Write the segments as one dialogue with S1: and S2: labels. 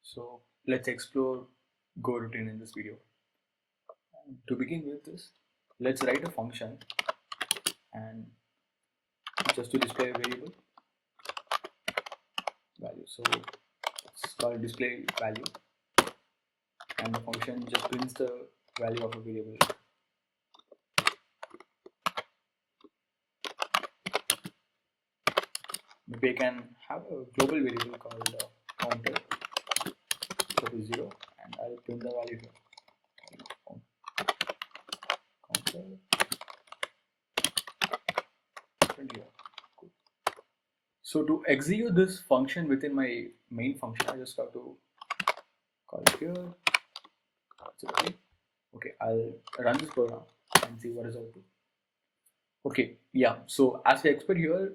S1: So let's explore Go routine in this video. To begin with this, let's write a function and just to display a variable value. So it's called display value, and the function just prints the value of a variable. Maybe I can have a global variable called counter equal to 0, and I'll print the value here. Counter print here. Cool. So to execute this function within my main function, I just have to call it here. Okay, I'll run this program and see what is output. Okay, yeah. So as we expect here,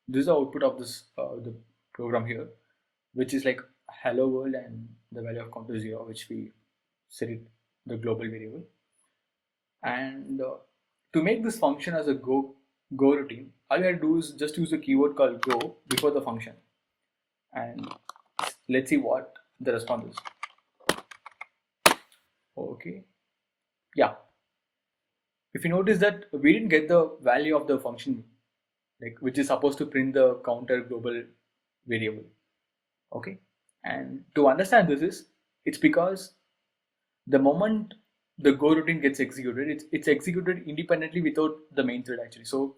S1: this is the output of this the program here, which is like hello world and the value of counter 0, which we set it the global variable. And to make this function as a go routine, all you have to do is just use a keyword called go before the function, and let's see what the response is. Okay, yeah. If you notice that we didn't get the value of the function, like which is supposed to print the counter global variable. Okay, and to understand this is it's because the moment the go routine gets executed, it's executed independently without the main thread actually. So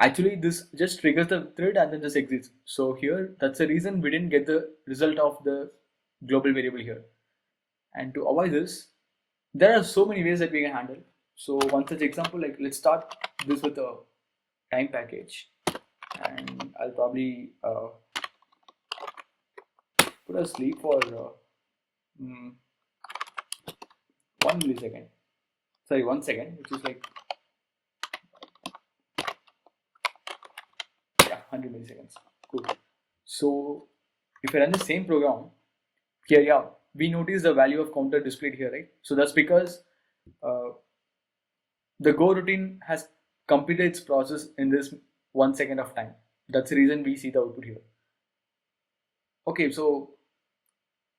S1: actually this just triggers the thread and then just exits. So here that's the reason we didn't get the result of the global variable here. And to avoid this, there are so many ways that we can handle. So one such example, like let's start this with a time package, and I'll probably put a sleep for 1 millisecond. Sorry, 1 second, which is like 100 milliseconds. Cool. So if I run the same program here, we notice the value of counter displayed here, right? So that's because the go routine has completed its process in this 1 second of time. That's the reason we see the output here. Okay, so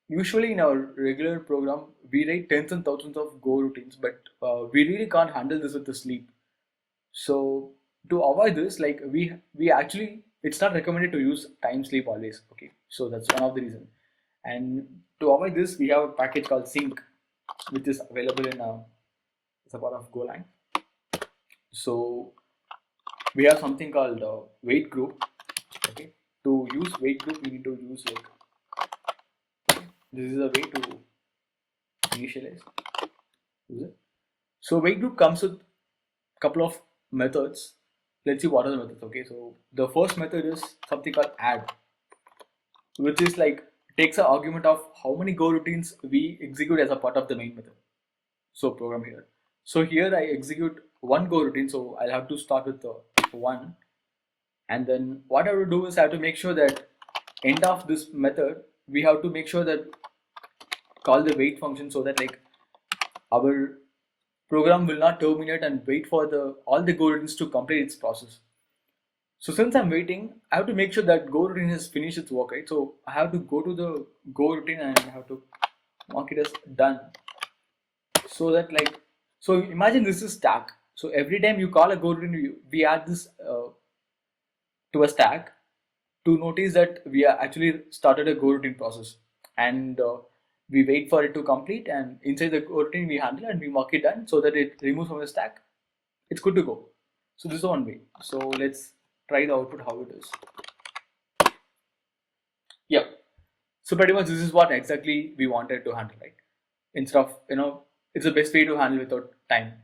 S1: usually in our regular program we write tens and thousands of go routines, but we really can't handle this with the sleep. So to avoid this, like we actually, it's not recommended to use time sleep always. Okay, so that's one of the reasons. And to avoid this, we have a package called sync, which is available in it's a part of Golang. So we have something called wait group. Okay, to use wait group we need to use like, this is a way to initialize user. So wait group comes with a couple of methods. Let's see what are the methods. Okay, so the first method is something called add, which is like takes an argument of how many go routines we execute as a part of the main method. So program here. So here I execute one go routine, so I'll have to start with the 1, and then what I have to do is I have to make sure that end of this method we have to make sure that call the wait function, so that like our program will not terminate and wait for the all the go routines to complete its process. So since I'm waiting, I have to make sure that go routine has finished its work, right? So I have to go to the go routine and I have to mark it as done. So that like, so imagine this is stack. So every time you call a go routine, we add this to a stack to notice that we are actually started a go routine process, and we wait for it to complete, and inside the go routine we handle and we mark it done so that it removes from the stack. It's good to go. So this is one way. So let's try the output how it is. Yeah. So pretty much this is what exactly we wanted to handle, right? Instead of, it's the best way to handle without time.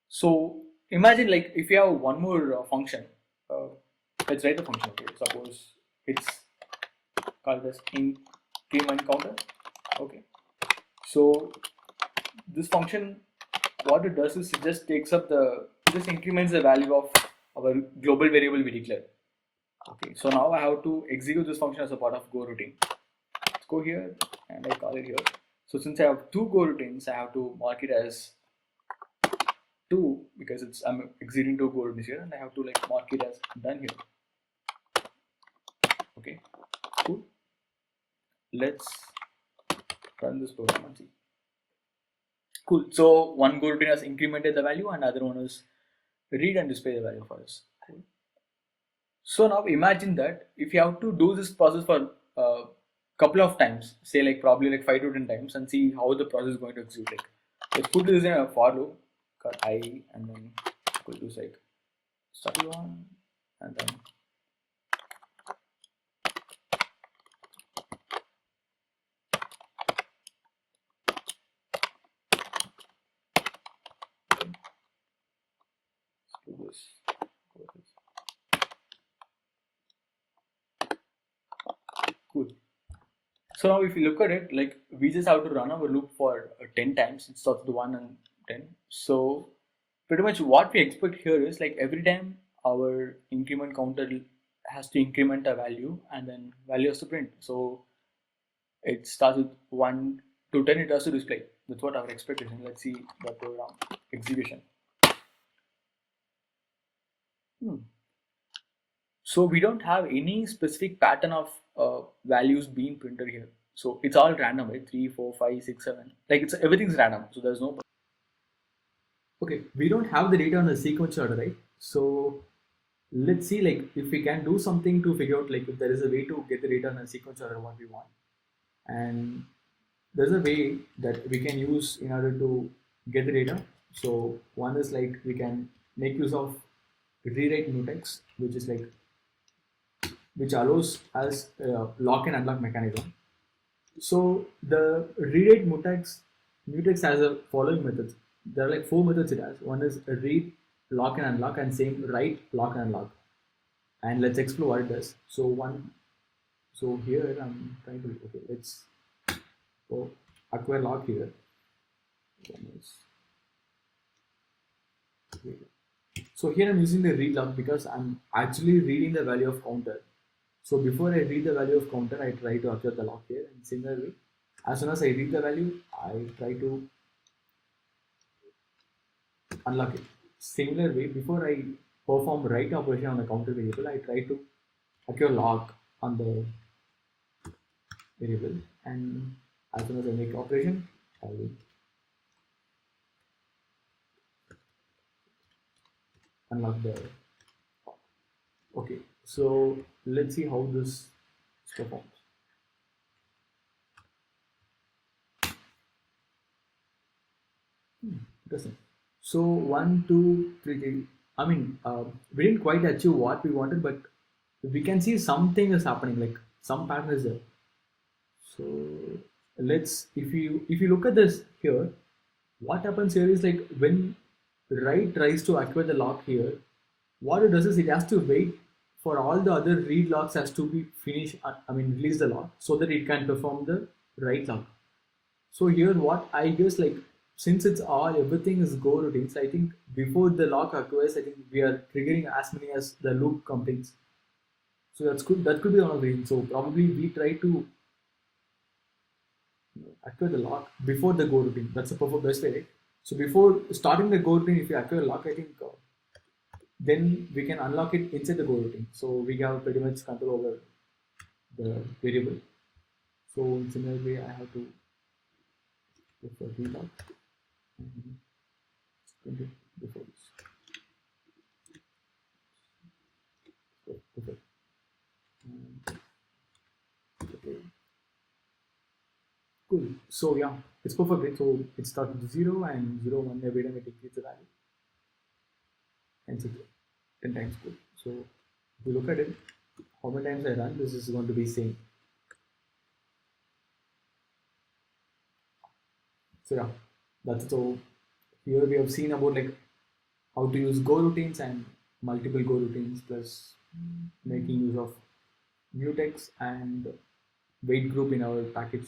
S1: So imagine like if you have one more function, let's write the function. Okay, suppose it's called as increment counter. Okay, so this function, what it does is it just takes up just increments the value of our global variable we declared. Okay, so now I have to execute this function as a part of go routine. Let's go here and I call it here. So since I have two go routines, I have to mark it as 2 because I'm executing 2 go routines here, and I have to like mark it as done here. Okay, cool. Let's run this program and see. Cool. So one go routine has incremented the value and other one is read and display the value for us. Cool. So now imagine that if you have to do this process for a couple of times, say like probably like 5 to 10 times, and see how the process is going to execute. Like let's put this in a for loop, got I, and then equal to like study one, and then do this. Cool. So now if you look at it, like we just have to run our loop for 10 times instead of the 1 and 10. So pretty much what we expect here is like every time our increment counter has to increment a value and then value has to print. So it starts with 1 to 10, it has to display. That's what our expectation. Let's see the program execution. So we don't have any specific pattern of values being printed here. So it's all random, right? 3, 4, 5, 6, 7. Like it's everything's random. So there's no. Okay, we don't have the data on a sequence order, right? So let's see, like if we can do something to figure out like if there is a way to get the data on a sequence order what we want, and there's a way that we can use in order to get the data. So one is like we can make use of rewrite mutex, which is like which allows us lock and unlock mechanism. So the rewrite mutex has a following methods. There are like 4 methods it has. One is read, lock and unlock, and same write, lock and unlock. And let's explore what it does. So here I'm trying to okay, let's go acquire lock here. So here I'm using the read lock because I'm actually reading the value of counter. So before I read the value of counter, I try to acquire the lock here. And similarly, as soon as I read the value, I try to unlock it. Similar way, before I perform write operation on the counter variable, I try to acquire lock on the variable, and as soon as I make operation, I will unlock the. Okay, so let's see how this performs. Interesting. So 1, 2, 3, 3. I mean, we didn't quite achieve what we wanted, but we can see something is happening, like some pattern is there. So let's if you look at this here, what happens here is like when write tries to acquire the lock here, what it does is it has to wait for all the other read locks has to be finished. I mean release the lock so that it can perform the write lock. So here what I guess like since it's all everything is go routines, I think before the lock acquires, I think we are triggering as many as the loop completes. So that's good. That could be one of the reasons. So probably we try to acquire the lock before the go routine. That's the perfect best way, right? So before starting the go routine, if you acquire lock, I think then we can unlock it inside the go routine. So we have pretty much control over the variable. So in similar way, I have to look for relock and before this. So, perfect. Okay. Cool. So yeah, it's perfect. Right? So it starts with 0 and 0, 1 every time it increases the value. And so 10 times good. So if you look at it, how many times I run, this is going to be same. So yeah, that's so here we have seen about like how to use go routines and multiple go routines plus making use of mutex and wait group in our package